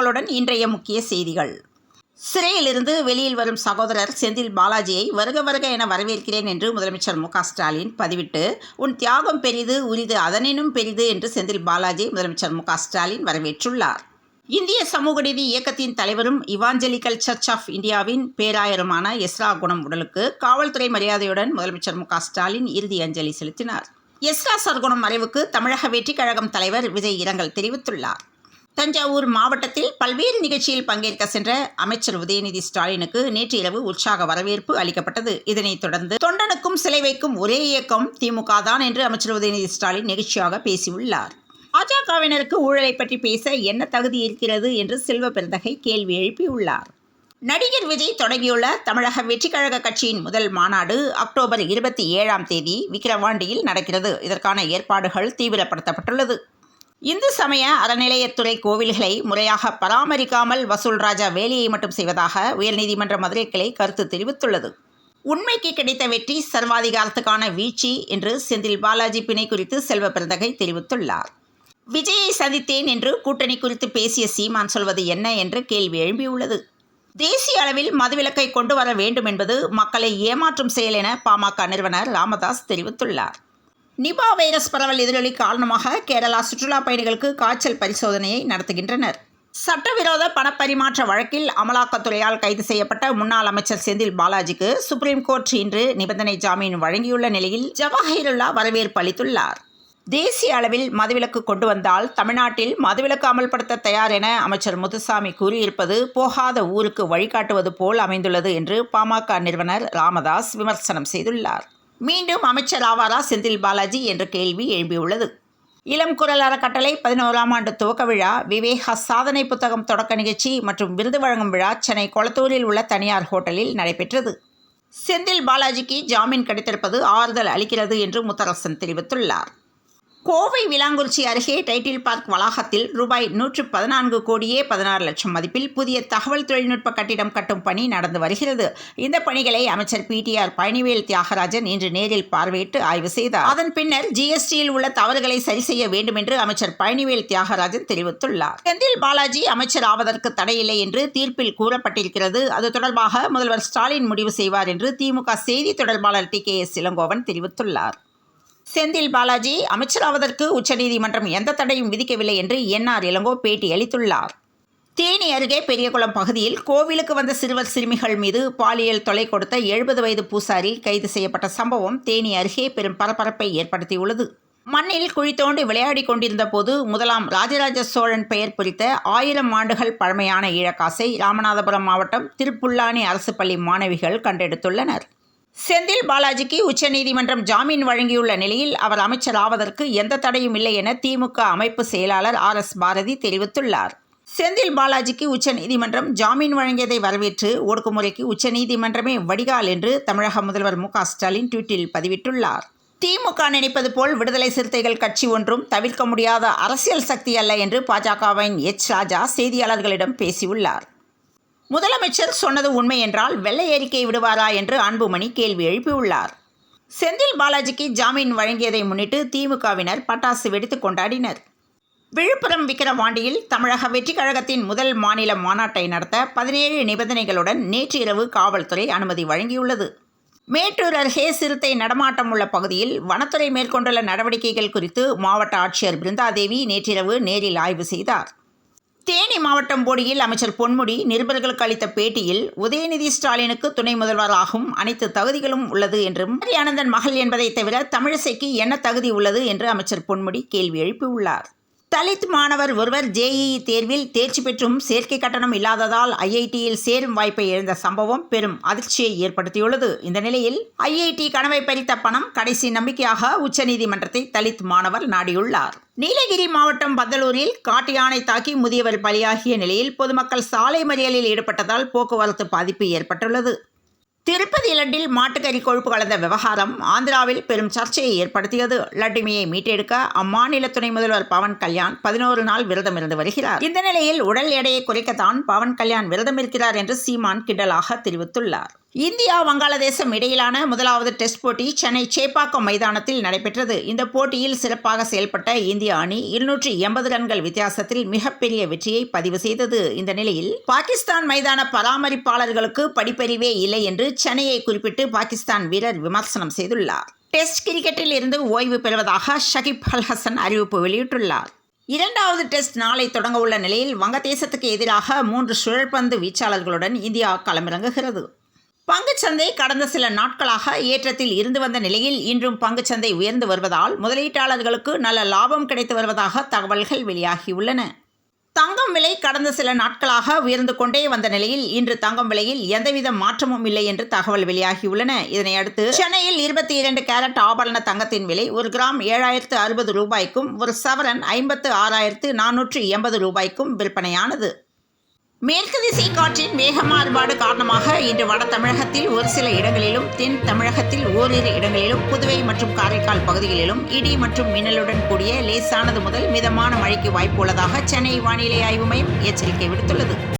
உங்களுடன் இன்றைய முக்கிய செய்திகள். சிறையிலிருந்து வெளியில் வரும் சகோதரர் செந்தில் பாலாஜியை வருக வருக என வரவேற்கிறேன் என்று முதலமைச்சர் மு க ஸ்டாலின் பதிவிட்டு, உன் தியாகம் பெரிது, உரிது அதனினும் பெரிது என்று செந்தில் பாலாஜியை முதலமைச்சர் மு க ஸ்டாலின் வரவேற்றுள்ளார். இந்திய சமூக நீதி இயக்கத்தின் தலைவரும் இவாஞ்சலிக்கல் சர்ச் ஆஃப் இந்தியாவின் பேராயருமான எஸ்ரா குணம் உடலுக்கு காவல்துறை மரியாதையுடன் முதலமைச்சர் மு க ஸ்டாலின் இறுதி அஞ்சலி செலுத்தினார். எஸ்ரா சர்க்குணம் மறைவுக்கு தமிழக வெற்றிக் கழகம் தலைவர் விஜய் இரங்கல் தெரிவித்துள்ளார். தஞ்சாவூர் மாவட்டத்தில் பல்வேறு நிகழ்ச்சியில் பங்கேற்க சென்ற அமைச்சர் உதயநிதி ஸ்டாலினுக்கு நேற்று இரவு உற்சாக வரவேற்பு அளிக்கப்பட்டது. இதனைத் தொடர்ந்து தொண்டனுக்கும் சிலை வைக்கும் ஒரே இயக்கம் திமுக தான் என்று அமைச்சர் உதயநிதி ஸ்டாலின் நெகிழ்ச்சியாக பேசியுள்ளார். பாஜகவினருக்கு ஊழலை பற்றி பேச என்ன தகுதி இருக்கிறது என்று செல்வ பெருந்தகை கேள்வி எழுப்பியுள்ளார். நடிகர் விஜய் தொடங்கியுள்ள தமிழக வெற்றிக் கழக கட்சியின் முதல் மாநாடு அக்டோபர் 27 விக்கிரவாண்டியில் நடக்கிறது. இதற்கான ஏற்பாடுகள் தீவிரப்படுத்தப்பட்டுள்ளது. இந்து சமய அறநிலையத்துறை கோவில்களை முறையாக பராமரிக்காமல் வசூல் ராஜா வேலையை மட்டும் செய்வதாக உயர்நீதிமன்ற மதுரை கிளை கருத்து தெரிவித்துள்ளது. உண்மைக்கு கிடைத்த வெற்றி சர்வாதிகாரத்துக்கான வீழ்ச்சி என்று செந்தில் பாலாஜி பிணை குறித்து செல்வ பெருந்தகை தெரிவித்துள்ளார். விஜயை சந்தித்தேன் என்று கூட்டணி குறித்து பேசிய சீமான் சொல்வது என்ன என்று கேள்வி எழும்பியுள்ளது. தேசிய அளவில் மதுவிலக்கை கொண்டு வர வேண்டும் என்பது மக்களை ஏமாற்றும் செயல் என பாமக நிறுவனர் ராமதாஸ் தெரிவித்துள்ளார். நிபா வைரஸ் பரவல் எதிரொலி காரணமாக கேரளா சுற்றுலா பயணிகளுக்கு காய்ச்சல் பரிசோதனையை நடத்துகின்றனர். சட்டவிரோத பணப்பரிமாற்ற வழக்கில் அமலாக்கத்துறையால் கைது செய்யப்பட்ட முன்னாள் அமைச்சர் செந்தில் பாலாஜிக்கு சுப்ரீம் கோர்ட் இன்று நிபந்தனை ஜாமீன் வழங்கியுள்ள நிலையில் ஜவாஹிருல்லா வரவேற்பு அளித்துள்ளார். தேசிய அளவில் மதுவிலக்கு கொண்டு வந்தால் தமிழ்நாட்டில் மதுவிலக்கு அமல்படுத்த தயார் என அமைச்சர் முத்துசாமி கூறியிருப்பது போகாத ஊருக்கு வழிகாட்டுவது போல் அமைந்துள்ளது என்று பாமக நிறுவனர் ராமதாஸ் விமர்சனம் செய்துள்ளார். மீண்டும் அமைச்சர் ஆவாரா செந்தில் பாலாஜி என்ற கேள்வி எழும்பியுள்ளது. இளம் குரல் அறக்கட்டளை 11ஆம் ஆண்டு துவக்க விழா, விவேகா சாதனை புத்தகம் தொடக்க நிகழ்ச்சி மற்றும் விருது வழங்கும் விழா சென்னை கொளத்தூரில் உள்ள தனியார் ஹோட்டலில் நடைபெற்றது. செந்தில் பாலாஜிக்கு ஜாமீன் கிடைத்திருப்பது ஆறுதல் அளிக்கிறது என்று முத்தரசன் தெரிவித்துள்ளார். கோவை விளாங்குறிச்சி அருகே டைட்டில் பார்க் வளாகத்தில் ரூபாய் 114 கோடியே 16 லட்சம் மதிப்பில் புதிய தகவல் தொழில்நுட்ப கட்டிடம் கட்டும் பணி நடந்து வருகிறது. இந்த பணிகளை அமைச்சர் PTR பழனிவேல் தியாகராஜன் இன்று நேரில் பார்வையிட்டு ஆய்வு செய்தார். அதன் பின்னர் GSTயில் உள்ள தவறுகளை சரி செய்ய வேண்டும் என்று அமைச்சர் பழனிவேல் தியாகராஜன் தெரிவித்துள்ளார். செந்தில் பாலாஜி அமைச்சர் ஆவதற்கு தடையில்லை என்று தீர்ப்பில் கூறப்பட்டிருக்கிறது. அது தொடர்பாக முதல்வர் ஸ்டாலின் முடிவு செய்வார் என்று திமுக செய்தி தொடர்பாளர் TKS இளங்கோவன் தெரிவித்துள்ளார். செந்தில் பாலாஜி அமைச்சராவதற்கு உச்சநீதிமன்றம் எந்த தடையும் விதிக்கவில்லை என்று NR இளங்கோ பேட்டி அளித்துள்ளார். தேனி அருகே பெரியகுளம் பகுதியில் கோவிலுக்கு வந்த சிறுவர் சிறுமிகள் மீது பாலியல் தொல்லை கொடுத்த 70 வயது பூசாரி கைது செய்யப்பட்ட சம்பவம் தேனி அருகே பெரும் பரபரப்பை ஏற்படுத்தியுள்ளது. மண்ணில் குழி தோண்டி விளையாடி கொண்டிருந்த போது முதலாம் ராஜராஜ சோழன் பெயர் பொறித்த 1000 ஆண்டுகள் பழமையான ஈழக்காசை ராமநாதபுரம் மாவட்டம் திருப்புல்லானி அரசு பள்ளி மாணவிகள் கண்டெடுத்துள்ளனர். செந்தில் பாலாஜிக்கு உச்சநீதிமன்றம் ஜாமீன் வழங்கியுள்ள நிலையில் அவர் அமைச்சர் ஆவதற்கு எந்த தடையும் இல்லை என திமுக அமைப்பு செயலாளர் RS பாரதி தெரிவித்துள்ளார். செந்தில் பாலாஜிக்கு உச்சநீதிமன்றம் ஜாமீன் வழங்கியதை வரவேற்று ஒடுக்குமுறைக்கு உச்சநீதிமன்றமே வடிகால் என்று தமிழக முதல்வர் மு க ஸ்டாலின் ட்வீட்டில் பதிவிட்டுள்ளார். திமுக நினைப்பது போல் விடுதலை சிறுத்தைகள் கட்சி ஒன்றும் தவிர்க்க முடியாத அரசியல் சக்தி அல்ல என்று பாஜகவின் ராஜா செய்தியாளர்களிடம் பேசியுள்ளார். முதலமைச்சர் சொன்னது உண்மை என்றால் வெள்ளை அறிக்கை விடுவாரா என்று அன்புமணி கேள்வி எழுப்பியுள்ளார். செந்தில் பாலாஜிக்கு ஜாமீன் வழங்கியதை முன்னிட்டு திமுகவினர் பட்டாசு வெடித்து கொண்டாடினர். விழுப்புரம் விக்கிரவாண்டியில் தமிழக வெற்றிக் கழகத்தின் முதல் மாநில மாநாட்டை நடத்த 17 நிபந்தனைகளுடன் நேற்று இரவு காவல்துறை அனுமதி வழங்கியுள்ளது. மேட்டூர் அருகே சிறுத்தை நடமாட்டம் உள்ள பகுதியில் வனத்துறை மேற்கொண்டுள்ள நடவடிக்கைகள் குறித்து மாவட்ட ஆட்சியர் பிருந்தாதேவி நேற்றிரவு நேரில் ஆய்வு செய்தார். தேனி மாவட்டம் போடியில் அமைச்சர் பொன்முடி நிருபர்களுக்கு அளித்த பேட்டியில் உதயநிதி ஸ்டாலினுக்கு துணை முதல்வராகும் அனைத்து தகுதிகளும் உள்ளது என்றும் ஆனந்தன் மகள் என்பதை தவிர தமிழிசைக்கு என்ன தகுதி உள்ளது என்று அமைச்சர் பொன்முடி கேள்வி எழுப்பியுள்ளார். தலித் மாணவர் ஒருவர் JEE தேர்வில் தேர்ச்சி பெற்றும் சேர்க்கை கட்டணம் இல்லாததால் IITயில் சேரும் வாய்ப்பை இழந்த சம்பவம் பெரும் அதிர்ச்சியை ஏற்படுத்தியுள்ளது. இந்த நிலையில் IIT கனவை பறித்த பணம் கடைசி நம்பிக்கையாக உச்சநீதிமன்றத்தை தலித் மாணவர் நாடியுள்ளார். நீலகிரி மாவட்டம் பந்தலூரில் காட்டு யானை தாக்கி முதியவர் பலியாகிய நிலையில் பொதுமக்கள் சாலை மறியலில் ஈடுபட்டதால் போக்குவரத்து பாதிப்பு ஏற்பட்டுள்ளது. திருப்பதி பாரதி லட்டில் மாட்டுக்கறி கொழுப்பு கலந்த விவகாரம் ஆந்திராவில் பெரும் சர்ச்சையை ஏற்படுத்தியது. லட்டுமியை மீட்டெடுக்க அம்மாநில துணை முதல்வர் பவன் கல்யாண் 11 நாள் விரதம் இருந்து வருகிறார். இந்த நிலையில் உடல் எடையை குறைக்கத்தான் பவன் கல்யாண் விரதம் இருக்கிறார் என்று சீமான் கிண்டலாக தெரிவித்துள்ளார். இந்தியா வங்காளதேசம் இடையிலான முதலாவது டெஸ்ட் போட்டி சென்னை சேப்பாக்கம் மைதானத்தில் நடைபெற்றது. இந்த போட்டியில் சிறப்பாக செயல்பட்ட இந்திய அணி 280 ரன்கள் வித்தியாசத்தில் மிகப்பெரிய வெற்றியை பதிவு செய்தது. இந்த நிலையில் பாகிஸ்தான் மைதான பராமரிப்பாளர்களுக்கு படிப்பறிவே இல்லை என்று சென்னையை குறிப்பிட்டு பாகிஸ்தான் வீரர் விமர்சனம் செய்துள்ளார். டெஸ்ட் கிரிக்கெட்டில் இருந்து ஓய்வு பெறுவதாக ஷகிப் அல் ஹசன் அறிவிப்பு வெளியிட்டுள்ளார். 2வது டெஸ்ட் நாளை தொடங்க உள்ள நிலையில் வங்கதேசத்துக்கு எதிராக 3 சுழற்பந்து வீச்சாளர்களுடன் இந்தியா களமிறங்குகிறது. பங்குச்சந்தை கடந்த சில நாட்களாக ஏற்றத்தில் இருந்து வந்த நிலையில் இன்றும் பங்குச்சந்தை உயர்ந்து வருவதால் முதலீட்டாளர்களுக்கு நல்ல லாபம் கிடைத்து வருவதாக தகவல்கள் வெளியாகியுள்ளன. தங்கம் விலை கடந்த சில நாட்களாக உயர்ந்து கொண்டே வந்த நிலையில் இன்று தங்கம் விலையில் எந்தவித மாற்றமும் இல்லை என்று தகவல் வெளியாகியுள்ளன. இதனையடுத்து சென்னையில் 22 கேரட் ஆபரண தங்கத்தின் விலை 1 கிராம் 7,060 ரூபாய்க்கும் ஒரு சவரன் 56,480 ரூபாய்க்கும் விற்பனையானது. மேற்கு திசை காற்றின் வேக மாறுபாடு காரணமாக இன்று வட தமிழகத்தில் ஒரு சில இடங்களிலும், தென் தமிழகத்தில் ஓரிரு இடங்களிலும், புதுவை மற்றும் காரைக்கால் பகுதிகளிலும் இடி மற்றும் மின்னலுடன் கூடிய லேசானது முதல் மிதமான மழைக்கு வாய்ப்பு உள்ளதாக சென்னை வானிலை ஆய்வு மையம் எச்சரிக்கை விடுத்துள்ளது.